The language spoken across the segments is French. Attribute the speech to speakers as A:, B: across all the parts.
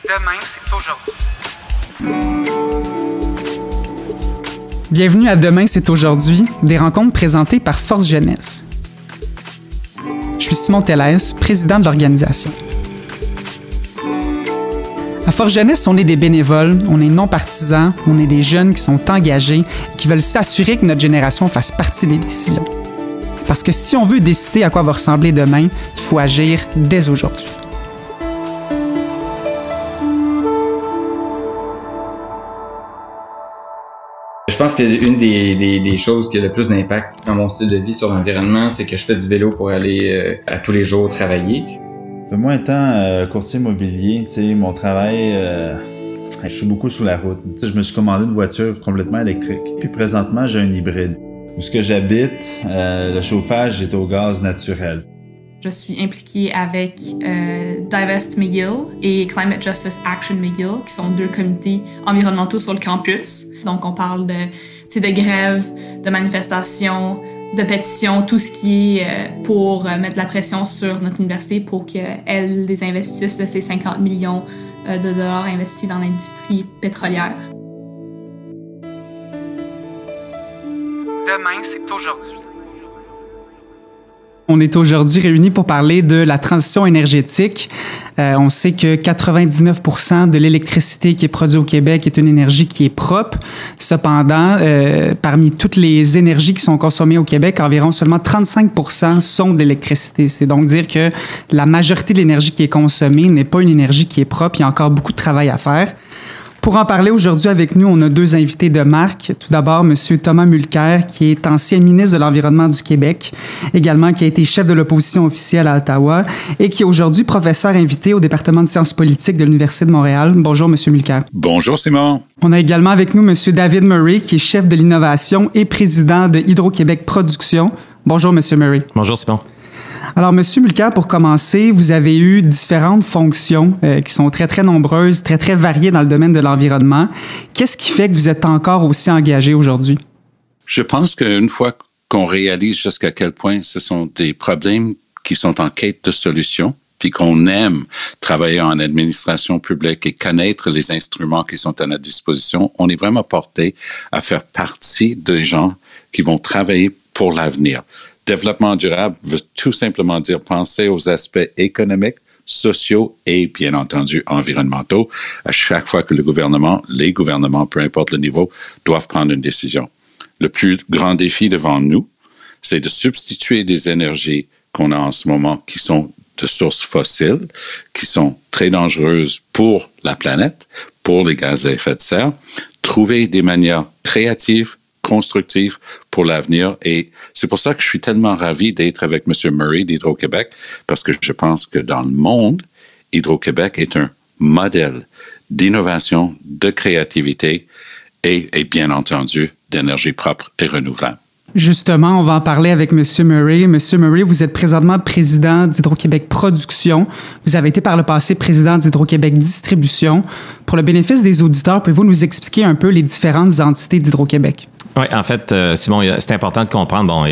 A: Demain, c'est aujourd'hui. Bienvenue à Demain, c'est aujourd'hui, des rencontres présentées par Force Jeunesse. Je suis Simon Tellès, président de l'organisation. À Force Jeunesse, on est des bénévoles, on est non partisans, on est des jeunes qui sont engagés et qui veulent s'assurer que notre génération fasse partie des décisions. Parce que si on veut décider à quoi va ressembler demain, il faut agir dès aujourd'hui.
B: Je pense qu'une des choses qui a le plus d'impact dans mon style de vie sur l'environnement, c'est que je fais du vélo pour aller à tous les jours travailler.
C: Moi, étant courtier immobilier, tu sais, mon travail, je suis beaucoup sur la route. Tu sais, je me suis commandé une voiture complètement électrique. Puis présentement, j'ai un hybride. Où ce que j'habite, le chauffage est au gaz naturel.
D: Je suis impliquée avec Divest McGill et Climate Justice Action McGill, qui sont deux comités environnementaux sur le campus. Donc, on parle de grèves, de manifestations, de pétitions, tout ce qui est pour mettre la pression sur notre université pour qu'elle désinvestisse ces 50 millions de dollars investis dans l'industrie pétrolière.
A: Demain, c'est aujourd'hui. On est aujourd'hui réunis pour parler de la transition énergétique. On sait que 99% de l'électricité qui est produite au Québec est une énergie qui est propre. Cependant, parmi toutes les énergies qui sont consommées au Québec, environ seulement 35% sont de l'électricité. C'est donc dire que la majorité de l'énergie qui est consommée n'est pas une énergie qui est propre. Il y a encore beaucoup de travail à faire. Pour en parler aujourd'hui avec nous, on a deux invités de marque. Tout d'abord, M. Thomas Mulcair, qui est ancien ministre de l'Environnement du Québec, également qui a été chef de l'opposition officielle à Ottawa et qui est aujourd'hui professeur invité au département de sciences politiques de l'Université de Montréal. Bonjour, M. Mulcair.
E: Bonjour, Simon.
A: On a également avec nous M. David Murray, qui est chef de l'innovation et président de Hydro-Québec Production. Bonjour, M. Murray.
F: Bonjour, Simon.
A: Alors, M. Mulcair, pour commencer, vous avez eu différentes fonctions qui sont très, très nombreuses, très, très variées dans le domaine de l'environnement. Qu'est-ce qui fait que vous êtes encore aussi engagé aujourd'hui?
E: Je pense qu'une fois qu'on réalise jusqu'à quel point ce sont des problèmes qui sont en quête de solutions, puis qu'on aime travailler en administration publique et connaître les instruments qui sont à notre disposition, on est vraiment porté à faire partie des gens qui vont travailler pour l'avenir. Développement durable veut tout simplement dire penser aux aspects économiques, sociaux et, bien entendu, environnementaux à chaque fois que les gouvernements, peu importe le niveau, doivent prendre une décision. Le plus grand défi devant nous, c'est de substituer des énergies qu'on a en ce moment qui sont de sources fossiles, qui sont très dangereuses pour la planète, pour les gaz à effet de serre, trouver des manières créatives, constructif pour l'avenir. Et c'est pour ça que je suis tellement ravi d'être avec M. Murray d'Hydro-Québec, parce que je pense que dans le monde, Hydro-Québec est un modèle d'innovation, de créativité et bien entendu, d'énergie propre et renouvelable.
A: Justement, on va en parler avec M. Murray. M. Murray, vous êtes présentement président d'Hydro-Québec Production. Vous avez été par le passé président d'Hydro-Québec Distribution. Pour le bénéfice des auditeurs, pouvez-vous nous expliquer un peu les différentes entités d'Hydro-Québec?
F: Oui, en fait, Simon, c'est important de comprendre,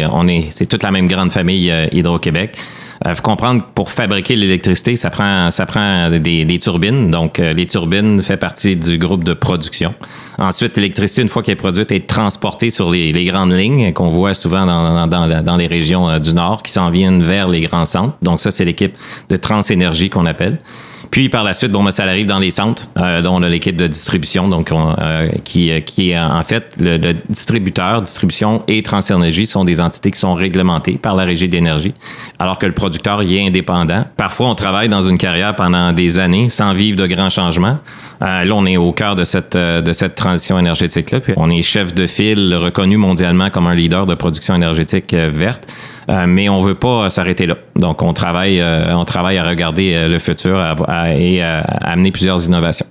F: c'est toute la même grande famille Hydro-Québec. Il faut comprendre que pour fabriquer l'électricité, ça prend des turbines. Donc, les turbines font partie du groupe de production. Ensuite, l'électricité, une fois qu'elle est produite, est transportée sur les grandes lignes qu'on voit souvent dans les régions du Nord qui s'en viennent vers les grands centres. Donc, ça, c'est l'équipe de Transénergie qu'on appelle. Puis, par la suite, ça arrive dans les centres, dont on a l'équipe de distribution, donc qui est en fait le distributeur. Distribution et Transénergie sont des entités qui sont réglementées par la Régie d'énergie, alors que le producteur y est indépendant. Parfois, on travaille dans une carrière pendant des années sans vivre de grands changements. Là, on est au cœur de cette transition énergétique-là. Puis, on est chef de file reconnu mondialement comme un leader de production énergétique verte. Mais on veut pas s'arrêter là. Donc, on travaille à regarder le futur et à amener plusieurs innovations.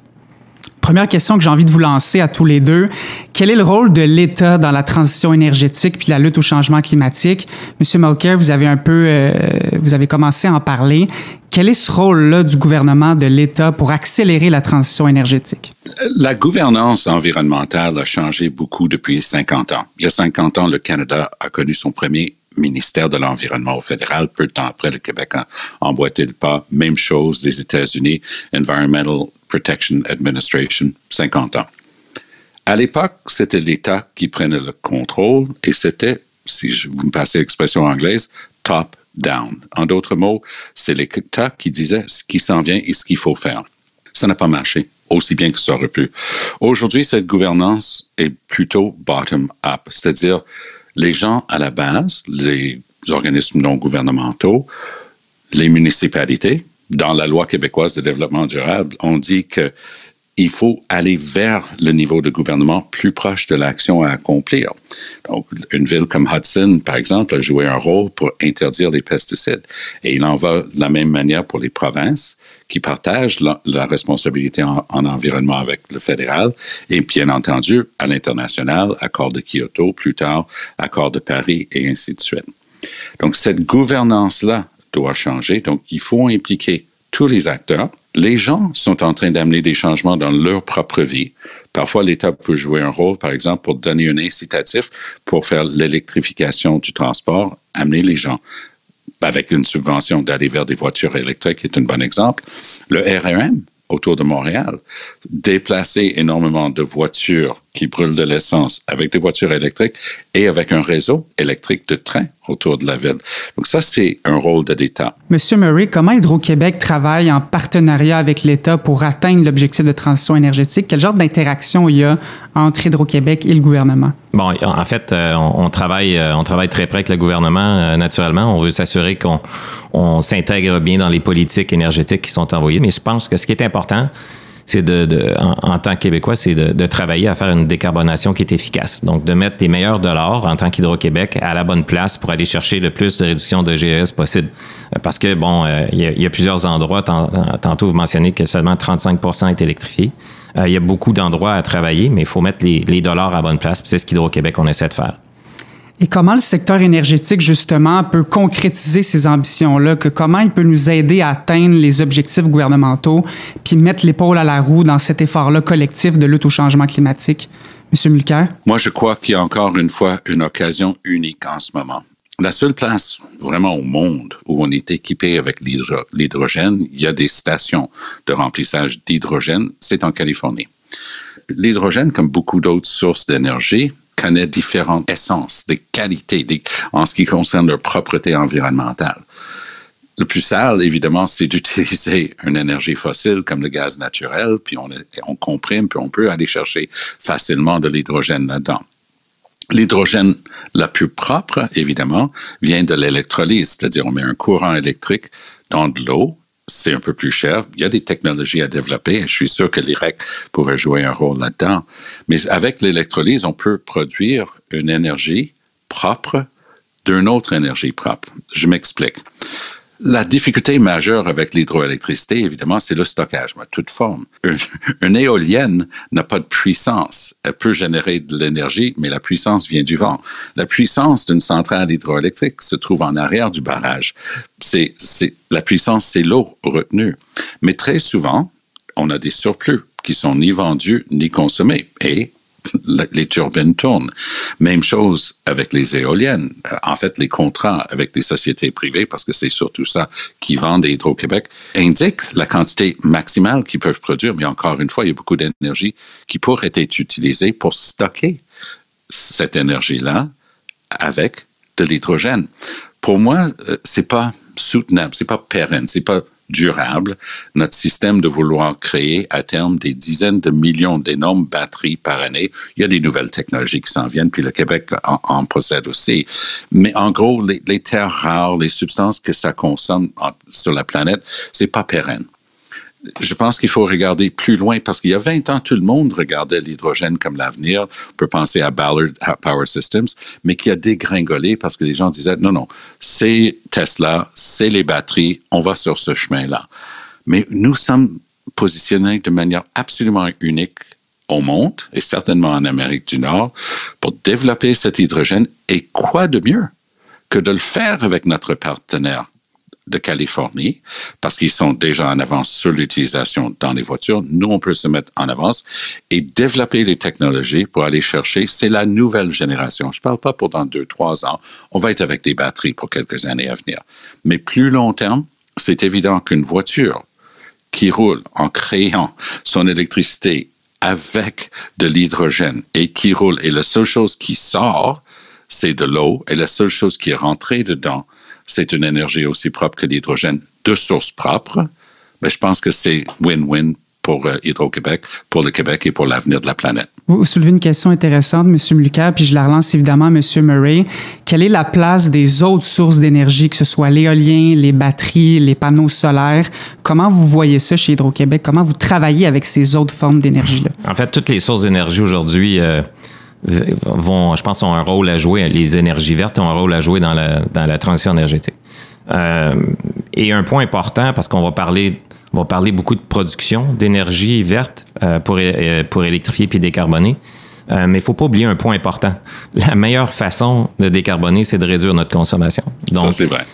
A: Première question que j'ai envie de vous lancer à tous les deux. Quel est le rôle de l'État dans la transition énergétique puis la lutte au changement climatique? Monsieur Mulcair, vous avez commencé à en parler. Quel est ce rôle-là du gouvernement, de l'État, pour accélérer la transition énergétique?
E: La gouvernance environnementale a changé beaucoup depuis 50 ans. Il y a 50 ans, le Canada a connu son premier ministère de l'Environnement au fédéral. Peu de temps après, le Québec a emboîté le pas. Même chose des États-Unis, Environmental Protection Administration, 50 ans. À l'époque, c'était l'État qui prenait le contrôle et c'était, si vous me passez l'expression anglaise, top-down. En d'autres mots, c'est l'État qui disait ce qui s'en vient et ce qu'il faut faire. Ça n'a pas marché aussi bien que ça aurait pu. Aujourd'hui, cette gouvernance est plutôt bottom-up, c'est-à-dire les gens à la base, les organismes non gouvernementaux, les municipalités, dans la loi québécoise de développement durable, on dit qu'il faut aller vers le niveau de gouvernement plus proche de l'action à accomplir. Donc, une ville comme Hudson, par exemple, a joué un rôle pour interdire les pesticides. Et il en va de la même manière pour les provinces qui partagent la responsabilité en environnement avec le fédéral. Et bien entendu, à l'international, accord de Kyoto, plus tard, accord de Paris, et ainsi de suite. Donc, cette gouvernance-là doit changer. Donc, il faut impliquer tous les acteurs. Les gens sont en train d'amener des changements dans leur propre vie. Parfois, l'État peut jouer un rôle, par exemple, pour donner un incitatif pour faire l'électrification du transport, amener les gens avec une subvention d'aller vers des voitures électriques est un bon exemple. Le REM autour de Montréal, déplacer énormément de voitures qui brûlent de l'essence avec des voitures électriques et avec un réseau électrique de train autour de la ville. Donc ça, c'est un rôle de l'État.
A: Monsieur Murray, comment Hydro-Québec travaille en partenariat avec l'État pour atteindre l'objectif de transition énergétique? Quel genre d'interaction il y a entre Hydro-Québec et le gouvernement?
F: Bon, en fait, on travaille très près avec le gouvernement, naturellement. On veut s'assurer qu'on s'intègre bien dans les politiques énergétiques qui sont envoyées. Mais je pense que ce qui est important, c'est en tant que Québécois, c'est de travailler à faire une décarbonation qui est efficace. Donc, de mettre les meilleurs dollars en tant qu'Hydro-Québec à la bonne place pour aller chercher le plus de réduction de GES possible. Parce que, bon, il y a plusieurs endroits. Tantôt, vous mentionnez que seulement 35 % est électrifié. Il y a beaucoup d'endroits à travailler, mais il faut mettre les dollars à la bonne place. Puis c'est ce qu'Hydro-Québec, on essaie de faire.
A: Et comment le secteur énergétique, justement, peut concrétiser ces ambitions-là? Comment il peut nous aider à atteindre les objectifs gouvernementaux puis mettre l'épaule à la roue dans cet effort-là collectif de lutte au changement climatique? Monsieur Mulcair?
E: Moi, je crois qu'il y a encore une fois une occasion unique en ce moment. La seule place vraiment au monde où on est équipé avec l'hydrogène, il y a des stations de remplissage d'hydrogène, c'est en Californie. L'hydrogène, comme beaucoup d'autres sources d'énergie, connaît différentes essences, des qualités en ce qui concerne leur propreté environnementale. Le plus sale, évidemment, c'est d'utiliser une énergie fossile comme le gaz naturel, puis on comprime, puis on peut aller chercher facilement de l'hydrogène là-dedans. L'hydrogène la plus propre, évidemment, vient de l'électrolyse, c'est-à-dire on met un courant électrique dans de l'eau. C'est un peu plus cher. Il y a des technologies à développer et je suis sûr que l'IREC pourrait jouer un rôle là-dedans. Mais avec l'électrolyse, on peut produire une énergie propre d'une autre énergie propre. Je m'explique. La difficulté majeure avec l'hydroélectricité, évidemment, c'est le stockage, de toute forme. Une éolienne n'a pas de puissance. Elle peut générer de l'énergie, mais la puissance vient du vent. La puissance d'une centrale hydroélectrique se trouve en arrière du barrage. La puissance, c'est l'eau retenue. Mais très souvent, on a des surplus qui sont ni vendus ni consommés. Et les turbines tournent. Même chose avec les éoliennes. En fait, les contrats avec les sociétés privées, parce que c'est surtout ça qui vendent Hydro-Québec, indiquent la quantité maximale qu'ils peuvent produire. Mais encore une fois, il y a beaucoup d'énergie qui pourrait être utilisée pour stocker cette énergie-là avec de l'hydrogène. Pour moi, c'est pas soutenable, c'est pas pérenne, c'est pas durable, notre système de vouloir créer à terme des dizaines de millions d'énormes batteries par année. Il y a des nouvelles technologies qui s'en viennent, puis le Québec en possède aussi. Mais en gros, les terres rares, les substances que ça consomme sur la planète, c'est pas pérenne. Je pense qu'il faut regarder plus loin parce qu'il y a 20 ans, tout le monde regardait l'hydrogène comme l'avenir. On peut penser à Ballard Power Systems, mais qui a dégringolé parce que les gens disaient non, c'est Tesla, c'est les batteries, on va sur ce chemin-là. Mais nous sommes positionnés de manière absolument unique au monde et certainement en Amérique du Nord pour développer cet hydrogène. Et quoi de mieux que de le faire avec notre partenaire de Californie, parce qu'ils sont déjà en avance sur l'utilisation dans les voitures. Nous, on peut se mettre en avance et développer les technologies pour aller chercher. C'est la nouvelle génération. Je ne parle pas pour dans 2-3 ans. On va être avec des batteries pour quelques années à venir. Mais plus long terme, c'est évident qu'une voiture qui roule en créant son électricité avec de l'hydrogène et qui roule, et la seule chose qui sort, c'est de l'eau, et la seule chose qui est rentrée dedans, c'est une énergie aussi propre que l'hydrogène de source propre. Mais je pense que c'est win-win pour Hydro-Québec, pour le Québec et pour l'avenir de la planète.
A: Vous soulevez une question intéressante, M. Mulcair, puis je la relance évidemment à M. Murray. Quelle est la place des autres sources d'énergie, que ce soit l'éolien, les batteries, les panneaux solaires? Comment vous voyez ça chez Hydro-Québec? Comment vous travaillez avec ces autres formes d'énergie-là?
F: En fait, toutes les sources d'énergie aujourd'hui je pense, ont un rôle à jouer. Les énergies vertes ont un rôle à jouer dans la transition énergétique. Et un point important, parce qu'on va parler beaucoup de production d'énergie verte pour électrifier puis décarboner. Mais il ne faut pas oublier un point important. La meilleure façon de décarboner, c'est de réduire notre consommation. Donc,
E: ça, c'est vrai.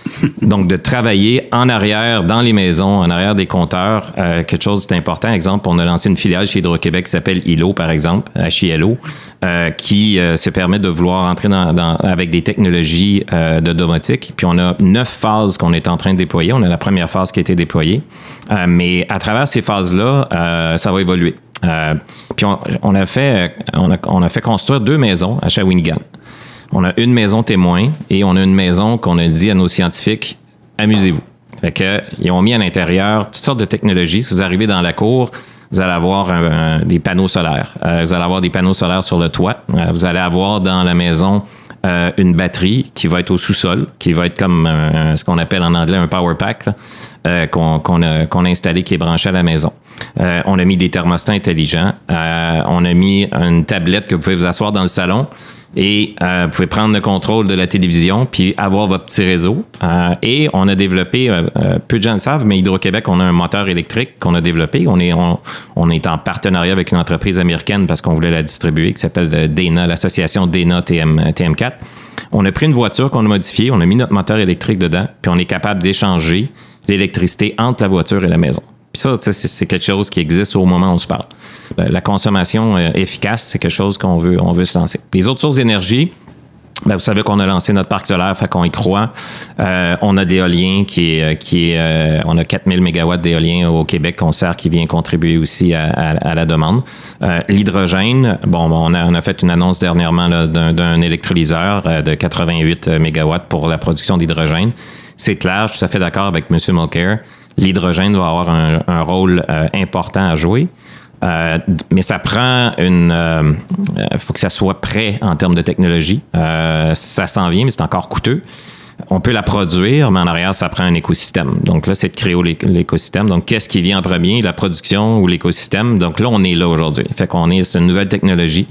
F: Donc, de travailler en arrière, dans les maisons, en arrière des compteurs, quelque chose d'important. Exemple, on a lancé une filiale chez Hydro-Québec qui s'appelle ILO, par exemple, HILO, qui se permet de vouloir entrer avec des technologies de domotique. Puis, on a 9 phases qu'on est en train de déployer. On a la première phase qui a été déployée. Mais à travers ces phases-là, ça va évoluer. Puis on a fait construire 2 maisons à Shawinigan. On a une maison témoin et on a une maison qu'on a dit à nos scientifiques, amusez-vous. Fait que, ils ont mis à l'intérieur toutes sortes de technologies. Si vous arrivez dans la cour, vous allez avoir des panneaux solaires. Vous allez avoir des panneaux solaires sur le toit. Vous allez avoir dans la maison une batterie qui va être au sous-sol, qui va être comme ce qu'on appelle en anglais un power pack, qu'on a installé, qui est branché à la maison. On a mis des thermostats intelligents. On a mis une tablette que vous pouvez vous asseoir dans le salon et vous pouvez prendre le contrôle de la télévision puis avoir votre petit réseau. Et on a développé, peu de gens le savent, mais Hydro-Québec, on a un moteur électrique qu'on a développé. On est en partenariat avec une entreprise américaine parce qu'on voulait la distribuer, qui s'appelle Dana, l'association Dana TM4. On a pris une voiture qu'on a modifiée, on a mis notre moteur électrique dedans, puis on est capable d'échanger l'électricité entre la voiture et la maison. Puis ça, c'est quelque chose qui existe au moment où on se parle. La consommation efficace, c'est quelque chose qu'on veut se lancer. Puis les autres sources d'énergie, ben vous savez qu'on a lancé notre parc solaire, fait qu'on y croit. On a de l'éolien on a 4000 mégawatts d'éolien au Québec qu'on sert, qui vient contribuer aussi à la demande. L'hydrogène, on a fait une annonce dernièrement là, d'un électrolyseur de 88 mégawatts pour la production d'hydrogène. C'est clair, je suis tout à fait d'accord avec M. Mulcair. L'hydrogène va avoir un rôle important à jouer. Mais ça prend faut que ça soit prêt en termes de technologie. Ça s'en vient, mais c'est encore coûteux. On peut la produire, mais en arrière, ça prend un écosystème. Donc là, c'est de créer l'écosystème. Donc, qu'est-ce qui vient en premier, la production ou l'écosystème? Donc là, on est là aujourd'hui. Fait c'est une nouvelle technologie.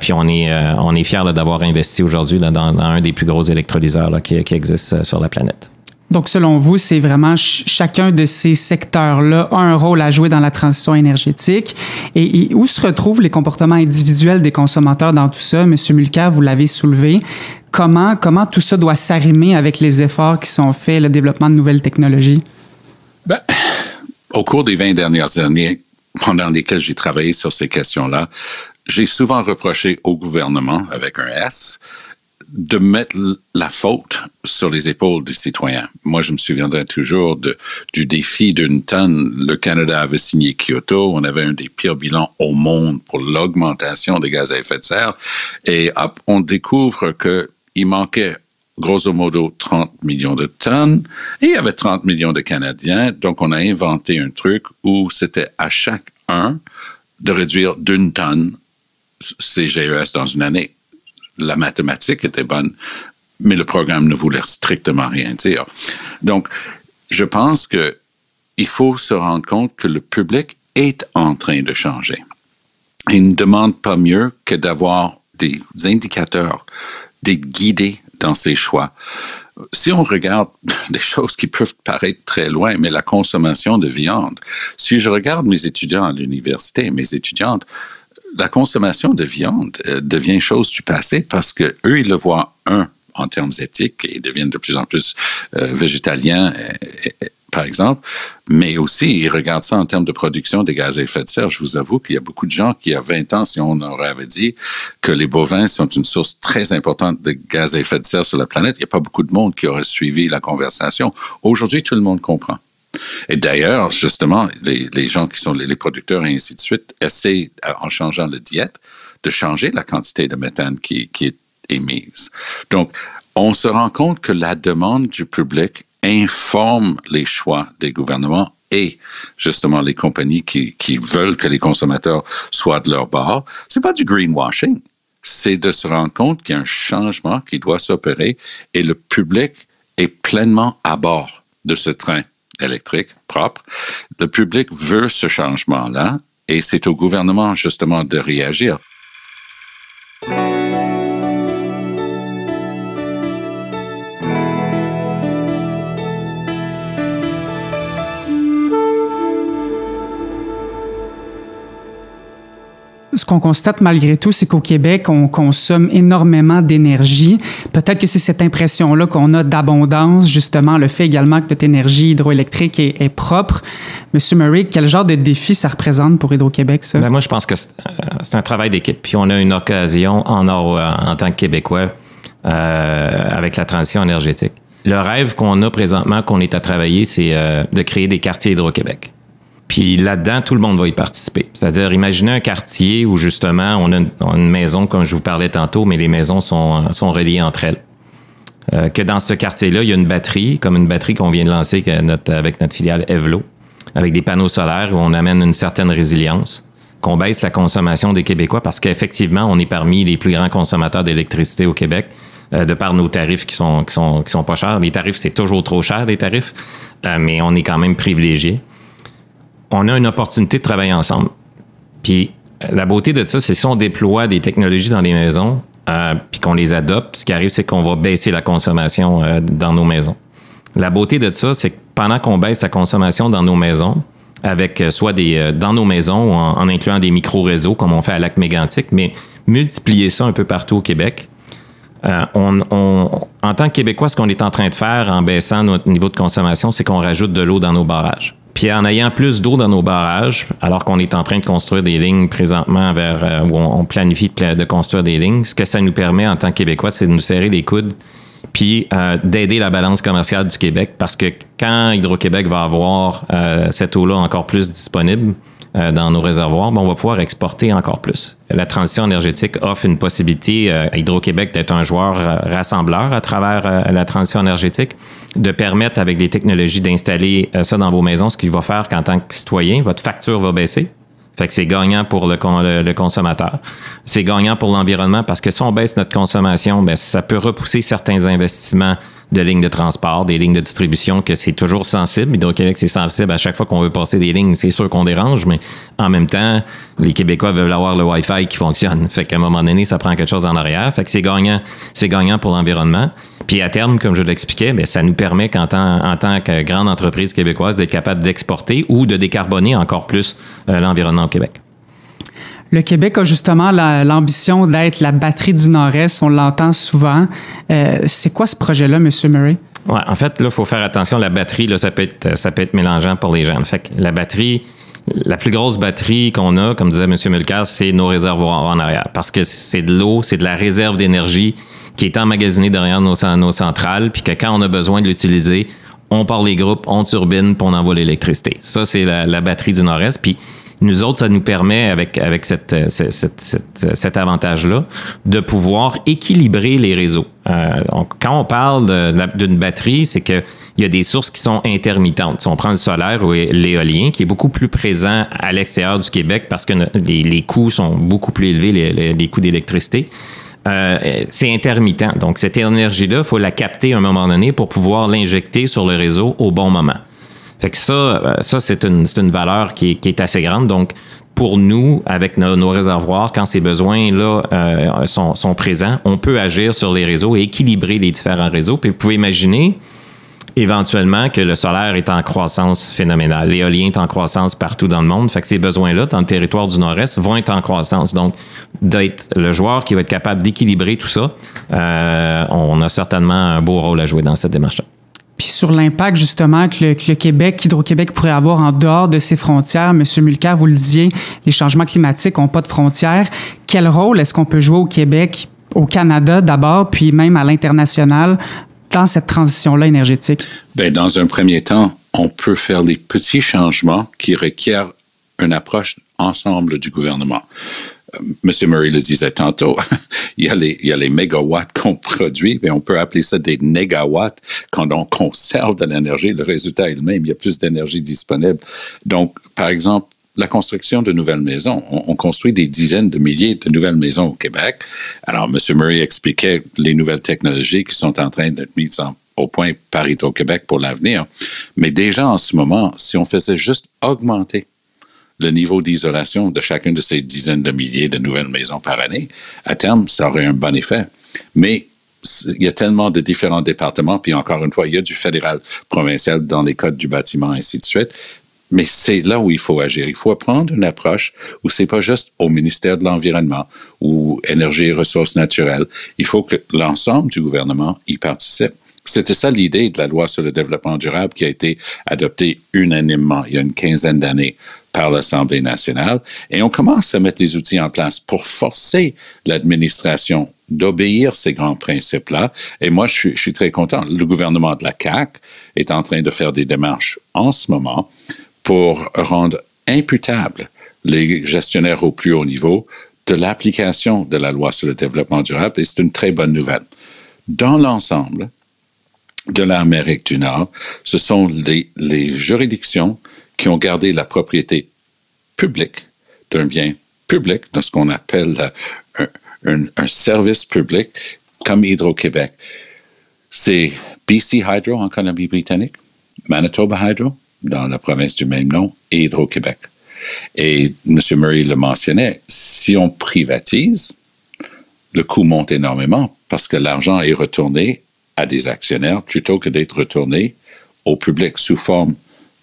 F: Puis on est fiers d'avoir investi aujourd'hui dans un des plus gros électrolyseurs là, qui existent sur la planète.
A: Donc, selon vous, c'est vraiment chacun de ces secteurs-là a un rôle à jouer dans la transition énergétique. Et où se retrouvent les comportements individuels des consommateurs dans tout ça? M. Mulcair, vous l'avez soulevé. Comment tout ça doit s'arrimer avec les efforts qui sont faits, le développement de nouvelles technologies?
E: Au cours des 20 dernières années, pendant lesquelles j'ai travaillé sur ces questions-là, j'ai souvent reproché au gouvernement, avec un S, de mettre la faute sur les épaules des citoyens. Moi, je me souviendrai toujours du défi d'une tonne. Le Canada avait signé Kyoto. On avait un des pires bilans au monde pour l'augmentation des gaz à effet de serre. Et hop, on découvre qu'il manquait grosso modo 30 millions de tonnes et il y avait 30 millions de Canadiens. Donc, on a inventé un truc où c'était à chacun de réduire d'1 tonne CGES dans une année. La mathématique était bonne, mais le programme ne voulait strictement rien dire. Donc, je pense qu'il faut se rendre compte que le public est en train de changer. Il ne demande pas mieux que d'avoir des indicateurs, des guidés dans ses choix. Si on regarde des choses qui peuvent paraître très loin, mais la consommation de viande, si je regarde mes étudiants à l'université, mes étudiantes, la consommation de viande devient chose du passé parce que eux, ils le voient, en termes éthiques et deviennent de plus en plus végétaliens, par exemple, mais aussi ils regardent ça en termes de production des gaz à effet de serre. Je vous avoue qu'il y a beaucoup de gens qui, il y a 20 ans, si on leur avait dit que les bovins sont une source très importante de gaz à effet de serre sur la planète, il n'y a pas beaucoup de monde qui aurait suivi la conversation. Aujourd'hui, tout le monde comprend. Et d'ailleurs, justement, les gens qui sont les producteurs et ainsi de suite essaient, en changeant la diète, de changer la quantité de méthane qui est émise. Donc, on se rend compte que la demande du public informe les choix des gouvernements et justement les compagnies qui veulent que les consommateurs soient de leur bord. C'est pas du greenwashing, c'est de se rendre compte qu'il y a un changement qui doit s'opérer et le public est pleinement à bord de ce train électrique propre. Le public veut ce changement-là et c'est au gouvernement justement de réagir.
A: Ce qu'on constate malgré tout, c'est qu'au Québec, on consomme énormément d'énergie. Peut-être que c'est cette impression-là qu'on a d'abondance, justement, le fait également que notre énergie hydroélectrique est propre. Monsieur Murray, quel genre de défi ça représente pour Hydro-Québec, ça?
F: Moi, je pense que c'est un travail d'équipe. Puis on a une occasion en tant que Québécois avec la transition énergétique. Le rêve qu'on a présentement, qu'on est à travailler, c'est de créer des quartiers Hydro-Québec. Puis là-dedans, tout le monde va y participer. C'est-à-dire, imaginez un quartier où, justement, on a une maison, comme je vous parlais tantôt, mais les maisons sont reliées entre elles. Que dans ce quartier-là, il y a une batterie, comme une batterie qu'on vient de lancer avec notre filiale Evlo, avec des panneaux solaires où on amène une certaine résilience, qu'on baisse la consommation des Québécois parce qu'effectivement, on est parmi les plus grands consommateurs d'électricité au Québec, de par nos tarifs qui sont pas chers. Les tarifs, c'est toujours trop cher, des tarifs, mais on est quand même privilégiés. On a une opportunité de travailler ensemble. Puis la beauté de ça, c'est si on déploie des technologies dans les maisons, puis qu'on les adopte, ce qui arrive, c'est qu'on va baisser la consommation dans nos maisons. La beauté de ça, c'est que pendant qu'on baisse la consommation dans nos maisons, avec soit dans nos maisons ou en incluant des micro-réseaux comme on fait à Lac-Mégantic, mais multiplier ça un peu partout au Québec, en tant que Québécois, ce qu'on est en train de faire en baissant notre niveau de consommation, c'est qu'on rajoute de l'eau dans nos barrages. Puis en ayant plus d'eau dans nos barrages, alors qu'on est en train de construire des lignes présentement où on planifie de construire des lignes, ce que ça nous permet en tant que Québécois, c'est de nous serrer les coudes puis d'aider la balance commerciale du Québec parce que quand Hydro-Québec va avoir cette eau-là encore plus disponible dans nos réservoirs, on va pouvoir exporter encore plus. La transition énergétique offre une possibilité à Hydro-Québec d'être un joueur rassembleur à travers la transition énergétique, de permettre avec des technologies d'installer ça dans vos maisons, ce qui va faire qu'en tant que citoyen, votre facture va baisser. Fait que c'est gagnant pour le consommateur. C'est gagnant pour l'environnement parce que si on baisse notre consommation, ben ça peut repousser certains investissements de lignes de transport, des lignes de distribution, que c'est toujours sensible. Hydro-Québec, c'est sensible à chaque fois qu'on veut passer des lignes, c'est sûr qu'on dérange, mais en même temps, les Québécois veulent avoir le Wi-Fi qui fonctionne. Fait qu'à un moment donné, ça prend quelque chose en arrière. Fait que c'est gagnant pour l'environnement. Puis à terme, comme je l'expliquais, bien, ça nous permet qu'en tant que grande entreprise québécoise d'être capable d'exporter ou de décarboner encore plus l'environnement au Québec.
A: Le Québec a justement l'ambition d'être la batterie du Nord-Est. On l'entend souvent. C'est quoi ce projet-là, M. Murray?
F: Ouais, en fait, là, il faut faire attention. La batterie, là, ça peut être mélangeant pour les gens. Fait que la batterie, la plus grosse batterie qu'on a, comme disait M. Mulcair, c'est nos réservoirs en arrière. Parce que c'est de l'eau, c'est de la réserve d'énergie qui est emmagasinée derrière nos centrales, puis que quand on a besoin de l'utiliser, on part les groupes, on turbine, puis on envoie l'électricité. Ça, c'est la batterie du Nord-Est. Puis nous autres, ça nous permet, avec cet avantage-là, de pouvoir équilibrer les réseaux. Donc, quand on parle d'une batterie, c'est qu'il y a des sources qui sont intermittentes. Si on prend le solaire ou l'éolien, qui est beaucoup plus présent à l'extérieur du Québec parce que les coûts sont beaucoup plus élevés, les coûts d'électricité, c'est intermittent. Donc, cette énergie-là, il faut la capter à un moment donné pour pouvoir l'injecter sur le réseau au bon moment. Fait que ça c'est une valeur qui est assez grande. Donc, pour nous, avec nos réservoirs, quand ces besoins-là sont présents, on peut agir sur les réseaux et équilibrer les différents réseaux. Puis vous pouvez imaginer, éventuellement que le solaire est en croissance phénoménale. L'éolien est en croissance partout dans le monde. Fait que ces besoins-là, dans le territoire du Nord-Est, vont être en croissance. Donc, d'être le joueur qui va être capable d'équilibrer tout ça, on a certainement un beau rôle à jouer dans cette démarche-là.
A: Puis sur l'impact, justement, que le Québec, Hydro-Québec pourrait avoir en dehors de ses frontières, M. Mulcair, vous le disiez, les changements climatiques n'ont pas de frontières. Quel rôle est-ce qu'on peut jouer au Québec, au Canada d'abord, puis même à l'international, dans cette transition-là énergétique?
E: Bien, dans un premier temps, on peut faire des petits changements qui requièrent une approche ensemble du gouvernement. M. Murray le disait tantôt, il y a les mégawatts qu'on produit, mais on peut appeler ça des négawatts. Quand on conserve de l'énergie, le résultat est le même, il y a plus d'énergie disponible. Donc, par exemple, la construction de nouvelles maisons. On construit des dizaines de milliers de nouvelles maisons au Québec. Alors, M. Murray expliquait les nouvelles technologies qui sont en train d'être mises au point par Hydro-Québec pour l'avenir. Mais déjà en ce moment, si on faisait juste augmenter le niveau d'isolation de chacune de ces dizaines de milliers de nouvelles maisons par année, à terme, ça aurait un bon effet. Mais il y a tellement de différents départements, puis encore une fois, il y a du fédéral, provincial dans les codes du bâtiment, ainsi de suite. Mais c'est là où il faut agir. Il faut prendre une approche où c'est pas juste au ministère de l'Environnement ou Énergie et Ressources naturelles. Il faut que l'ensemble du gouvernement y participe. C'était ça l'idée de la loi sur le développement durable qui a été adoptée unanimement il y a une quinzaine d'années par l'Assemblée nationale. Et on commence à mettre les outils en place pour forcer l'administration d'obéir ces grands principes-là. Et moi, je suis très content. Le gouvernement de la CAQ est en train de faire des démarches en ce moment pour rendre imputables les gestionnaires au plus haut niveau de l'application de la loi sur le développement durable. Et c'est une très bonne nouvelle. Dans l'ensemble de l'Amérique du Nord, ce sont les juridictions qui ont gardé la propriété publique d'un bien public, de ce qu'on appelle un service public, comme Hydro-Québec. C'est BC Hydro en Colombie-Britannique, Manitoba Hydro dans la province du même nom et Hydro-Québec. Et M. Murray le mentionnait, si on privatise, le coût monte énormément parce que l'argent est retourné à des actionnaires plutôt que d'être retourné au public sous forme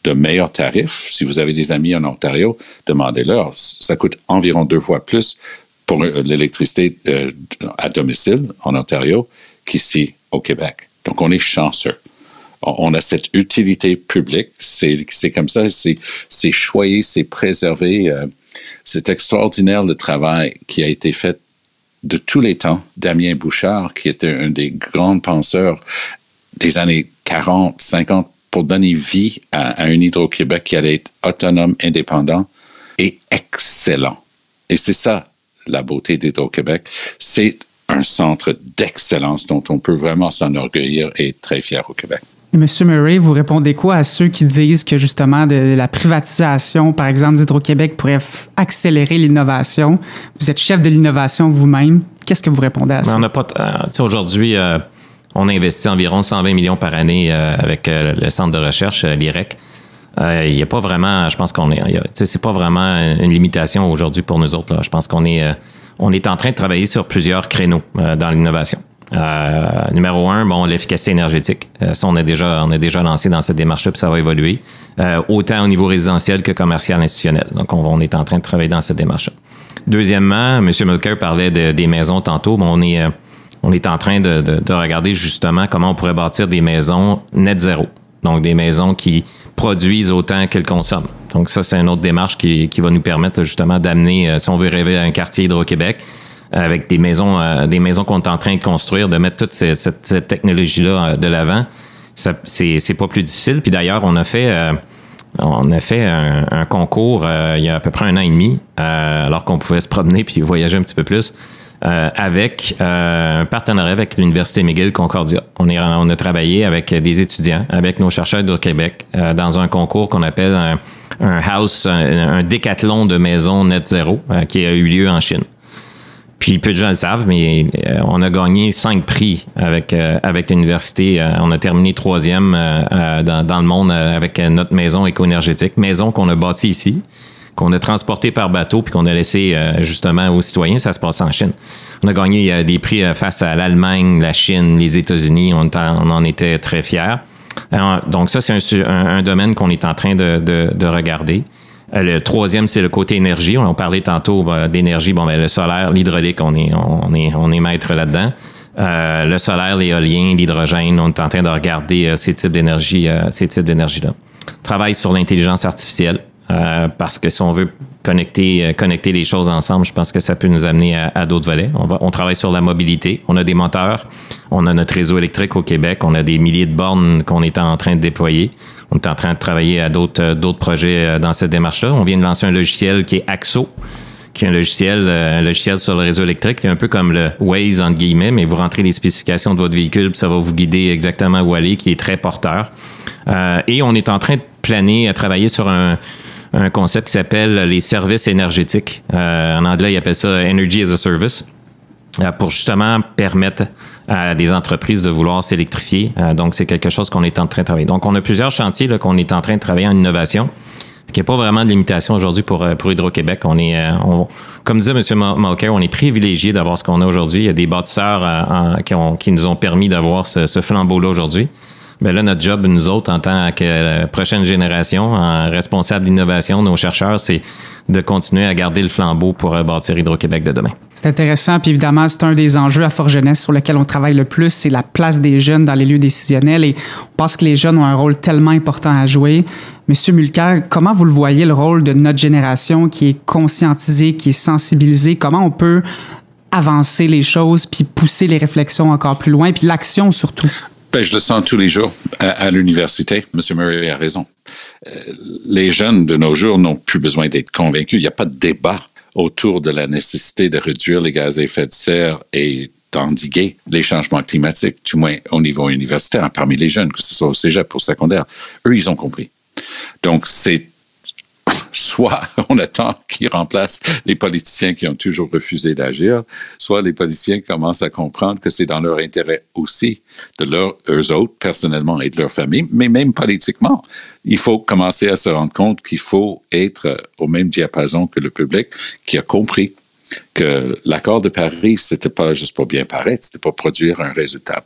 E: de meilleurs tarifs. Si vous avez des amis en Ontario, demandez-leur. Ça coûte environ 2 fois plus pour l'électricité à domicile en Ontario qu'ici au Québec. Donc, on est chanceux. On a cette utilité publique. C'est comme ça, c'est choyé, c'est préservé. C'est extraordinaire le travail qui a été fait de tous les temps. Damien Bouchard, qui était un des grands penseurs des années 40, 50, pour donner vie à un Hydro-Québec qui allait être autonome, indépendant et excellent. Et c'est ça, la beauté d'Hydro-Québec. C'est un centre d'excellence dont on peut vraiment s'enorgueillir et être très fier au Québec.
A: Et M. Murray, vous répondez quoi à ceux qui disent que justement de la privatisation, par exemple, d'Hydro-Québec pourrait accélérer l'innovation? Vous êtes chef de l'innovation vous-même. Qu'est-ce que vous répondez à ça?
F: On n'a pas. Aujourd'hui, on investit environ 120 millions par année avec le centre de recherche, l'IREC. Il n'y a pas vraiment, je pense qu'on est, c'est pas vraiment une limitation aujourd'hui pour nous autres. Là. Je pense qu'on est en train de travailler sur plusieurs créneaux dans l'innovation. Numéro 1, bon, l'efficacité énergétique. Ça, on a déjà lancé dans cette démarche-là, puis ça va évoluer. Autant au niveau résidentiel que commercial institutionnel. Donc, on est en train de travailler dans cette démarche-là. Deuxièmement, M. Mulcair parlait des maisons tantôt. Bon, on est en train de regarder justement comment on pourrait bâtir des maisons net zéro. Donc, des maisons qui produisent autant qu'elles consomment. Donc, ça, c'est une autre démarche qui va nous permettre justement d'amener, si on veut rêver à un quartier Hydro-Québec, avec des maisons qu'on est en train de construire, de mettre toute cette technologie-là de l'avant. C'est pas plus difficile. Puis d'ailleurs, on a fait un concours il y a à peu près 1 an et demi, alors qu'on pouvait se promener puis voyager un petit peu plus, avec un partenariat avec l'Université McGill Concordia. On a travaillé avec des étudiants, avec nos chercheurs de Québec, dans un concours qu'on appelle un décathlon de maisons net zéro, qui a eu lieu en Chine. Puis peu de gens le savent, mais on a gagné 5 prix avec l'université. On a terminé 3e dans le monde avec notre maison éco-énergétique. Maison qu'on a bâtie ici, qu'on a transportée par bateau puis qu'on a laissé justement aux citoyens. Ça se passe en Chine. On a gagné des prix face à l'Allemagne, la Chine, les États-Unis. On en était très fiers. Donc ça, c'est un domaine qu'on est en train de regarder. Le troisième, c'est le côté énergie. On parlait tantôt d'énergie. Le solaire, l'hydraulique, on est maître là-dedans. Le solaire, l'éolien, l'hydrogène, on est en train de regarder ces types d'énergie-là. Travaille sur l'intelligence artificielle. Parce que si on veut connecter les choses ensemble, je pense que ça peut nous amener à d'autres volets. On travaille sur la mobilité. On a des moteurs. On a notre réseau électrique au Québec. On a des milliers de bornes qu'on est en train de déployer. On est en train de travailler à d'autres projets dans cette démarche-là. On vient de lancer un logiciel qui est AXO, qui est un logiciel sur le réseau électrique. C'est un peu comme le Waze, entre guillemets, mais vous rentrez les spécifications de votre véhicule, puis ça va vous guider exactement où aller, qui est très porteur. Et on est en train de planer, à travailler sur un concept qui s'appelle les services énergétiques. En anglais, ils appellent ça Energy as a Service, pour justement permettre à des entreprises de vouloir s'électrifier. Donc, c'est quelque chose qu'on est en train de travailler. Donc, on a plusieurs chantiers là, qu'on est en train de travailler en innovation. Il n'y a pas vraiment de limitation aujourd'hui pour Hydro-Québec. Comme disait M. Mulcair, on est privilégié d'avoir ce qu'on a aujourd'hui. Il y a des bâtisseurs qui nous ont permis d'avoir ce flambeau-là aujourd'hui. Bien là, notre job, nous autres, en tant que prochaine génération, responsable d'innovation, nos chercheurs, c'est de continuer à garder le flambeau pour bâtir Hydro-Québec de demain.
A: C'est intéressant, puis évidemment, c'est un des enjeux à Fort Jeunesse sur lequel on travaille le plus, c'est la place des jeunes dans les lieux décisionnels, et on pense que les jeunes ont un rôle tellement important à jouer. Monsieur Mulcair, comment vous le voyez, le rôle de notre génération qui est conscientisée, qui est sensibilisée? Comment on peut avancer les choses, puis pousser les réflexions encore plus loin, puis l'action surtout?
E: Je le sens tous les jours à l'université. M. Murray a raison. Les jeunes de nos jours n'ont plus besoin d'être convaincus. Il n'y a pas de débat autour de la nécessité de réduire les gaz à effet de serre et d'endiguer les changements climatiques, du moins au niveau universitaire, parmi les jeunes, que ce soit au cégep ou au secondaire. Eux, ils ont compris. Donc, c'est soit on attend qu'ils remplacent les politiciens qui ont toujours refusé d'agir, soit les politiciens commencent à comprendre que c'est dans leur intérêt aussi, eux autres, personnellement, et de leur famille, mais même politiquement. Il faut commencer à se rendre compte qu'il faut être au même diapason que le public qui a compris que l'accord de Paris, c'était pas juste pour bien paraître, c'était pour produire un résultat.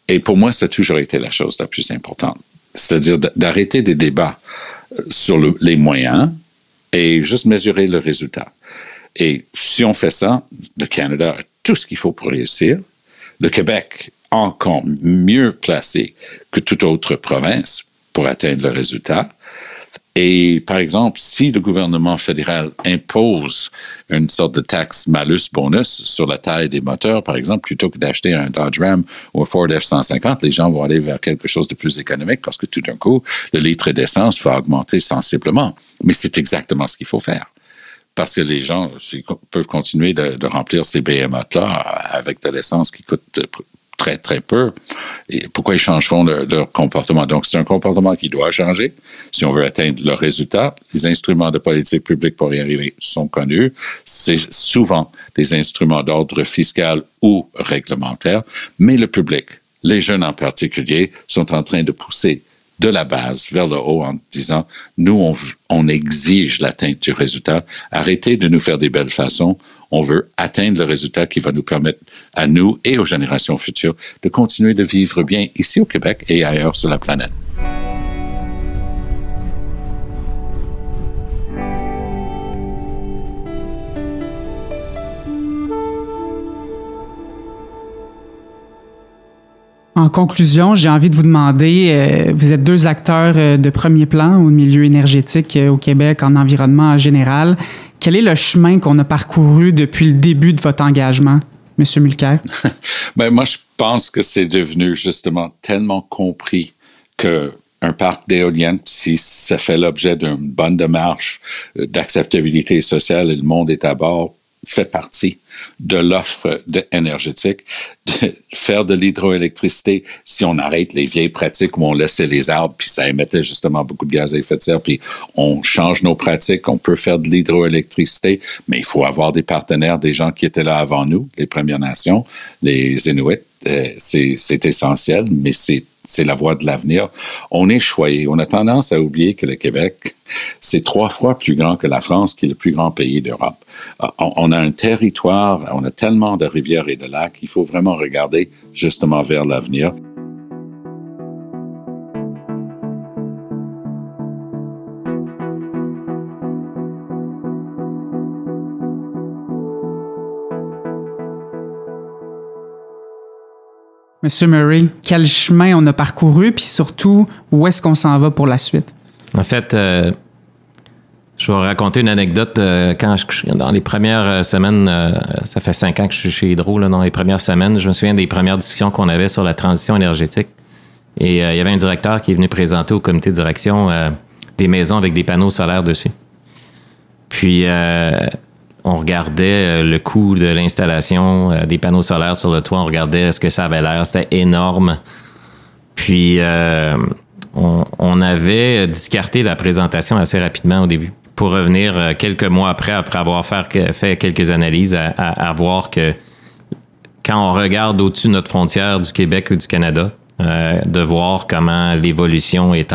E: Et pour moi, ça a toujours été la chose la plus importante. C'est-à-dire d'arrêter des débats sur les moyens et juste mesurer le résultat. Et si on fait ça, le Canada a tout ce qu'il faut pour réussir. Le Québec, encore mieux placé que toute autre province pour atteindre le résultat. Et par exemple, si le gouvernement fédéral impose une sorte de taxe malus-bonus sur la taille des moteurs, par exemple, plutôt que d'acheter un Dodge Ram ou un Ford F-150, les gens vont aller vers quelque chose de plus économique parce que tout d'un coup, le litre d'essence va augmenter sensiblement. Mais c'est exactement ce qu'il faut faire. Parce que les gens peuvent continuer de remplir ces BM-là avec de l'essence qui coûte très, très peu. Et pourquoi ils changeront leur comportement? Donc, c'est un comportement qui doit changer si on veut atteindre le résultat. Les instruments de politique publique pour y arriver sont connus. C'est souvent des instruments d'ordre fiscal ou réglementaire, mais le public, les jeunes en particulier, sont en train de pousser de la base vers le haut en disant, nous, on exige l'atteinte du résultat. Arrêtez de nous faire des belles façons. On veut atteindre le résultat qui va nous permettre à nous et aux générations futures de continuer de vivre bien ici au Québec et ailleurs sur la planète.
A: En conclusion, j'ai envie de vous demander, vous êtes deux acteurs de premier plan au milieu énergétique au Québec, en environnement en général. Quel est le chemin qu'on a parcouru depuis le début de votre engagement, M. Mulcair?
E: Moi, je pense que c'est devenu justement tellement compris qu'un parc d'éoliennes, si ça fait l'objet d'une bonne démarche d'acceptabilité sociale et le monde est à bord, fait partie de l'offre énergétique. De faire de l'hydroélectricité, si on arrête les vieilles pratiques où on laissait les arbres, puis ça émettait justement beaucoup de gaz à effet de serre, puis on change nos pratiques, on peut faire de l'hydroélectricité, mais il faut avoir des partenaires, des gens qui étaient là avant nous, les Premières Nations, les Inuits, c'est essentiel, mais c'est la voie de l'avenir. On est choyé. On a tendance à oublier que le Québec, c'est 3 fois plus grand que la France, qui est le plus grand pays d'Europe. On a un territoire, on a tellement de rivières et de lacs, il faut vraiment regarder justement vers l'avenir.
A: Monsieur Murray, quel chemin on a parcouru, puis surtout, où est-ce qu'on s'en va pour la suite?
F: En fait, je vais raconter une anecdote. Dans les premières semaines, ça fait 5 ans que je suis chez Hydro, là, dans les premières semaines, je me souviens des premières discussions qu'on avait sur la transition énergétique. Et il y avait un directeur qui est venu présenter au comité de direction des maisons avec des panneaux solaires dessus. Puis, on regardait le coût de l'installation des panneaux solaires sur le toit. On regardait ce que ça avait l'air. C'était énorme. Puis, on avait discarté la présentation assez rapidement au début pour revenir quelques mois après avoir fait quelques analyses, à voir que quand on regarde au-dessus de notre frontière du Québec ou du Canada, de voir comment l'évolution est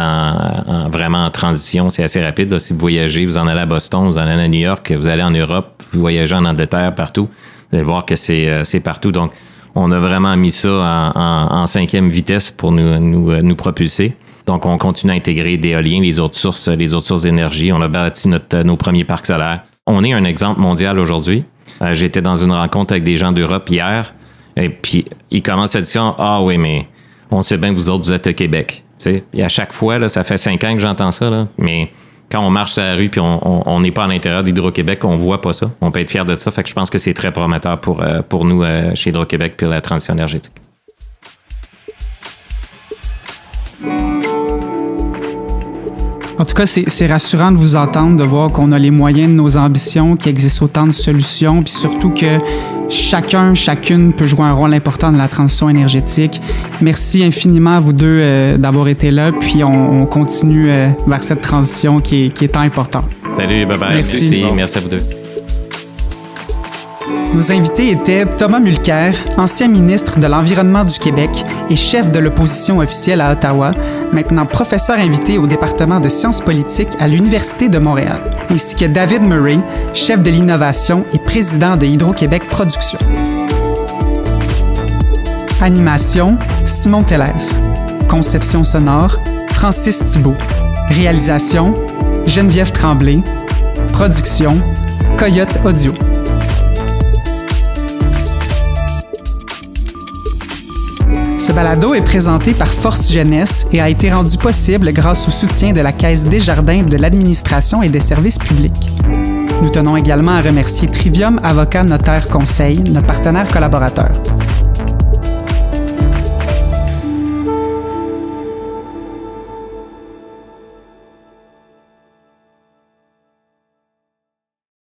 F: vraiment en transition, c'est assez rapide. Là. Si vous voyagez, vous en allez à Boston, vous en allez à New York, vous allez en Europe, vous voyagez en Angleterre, partout, vous allez voir que c'est partout. Donc, on a vraiment mis ça en 5e vitesse pour nous propulser. Donc, on continue à intégrer des éoliens, les autres sources d'énergie. On a bâti nos premiers parcs solaires. On est un exemple mondial aujourd'hui. J'étais dans une rencontre avec des gens d'Europe hier, et puis ils commencent à dire « Ah oui, mais on sait bien que vous autres, vous êtes au Québec. » Et à chaque fois, là, ça fait 5 ans que j'entends ça, là, mais quand on marche sur la rue puis on n'est pas à l'intérieur d'Hydro-Québec, on voit pas ça. On peut être fier de ça. Fait que je pense que c'est très prometteur pour nous chez Hydro-Québec puis la transition énergétique.
A: En tout cas, c'est rassurant de vous entendre, de voir qu'on a les moyens de nos ambitions, qu'il existe autant de solutions, puis surtout que chacune peut jouer un rôle important dans la transition énergétique. Merci infiniment à vous deux d'avoir été là, puis on continue vers cette transition qui est tant importante.
F: Salut, bye-bye. Merci à vous deux.
A: Nos invités étaient Thomas Mulcair, ancien ministre de l'Environnement du Québec et chef de l'opposition officielle à Ottawa, maintenant professeur invité au département de sciences politiques à l'Université de Montréal, ainsi que David Murray, chef de l'innovation et président de Hydro-Québec Production. Animation, Simon Tellez. Conception sonore, Francis Thibault. Réalisation, Geneviève Tremblay. Production, Coyote Audio. Ce balado est présenté par Force Jeunesse et a été rendu possible grâce au soutien de la Caisse Desjardins de l'administration et des services publics. Nous tenons également à remercier Trivium Avocats Notaires Conseil, notre partenaire collaborateur.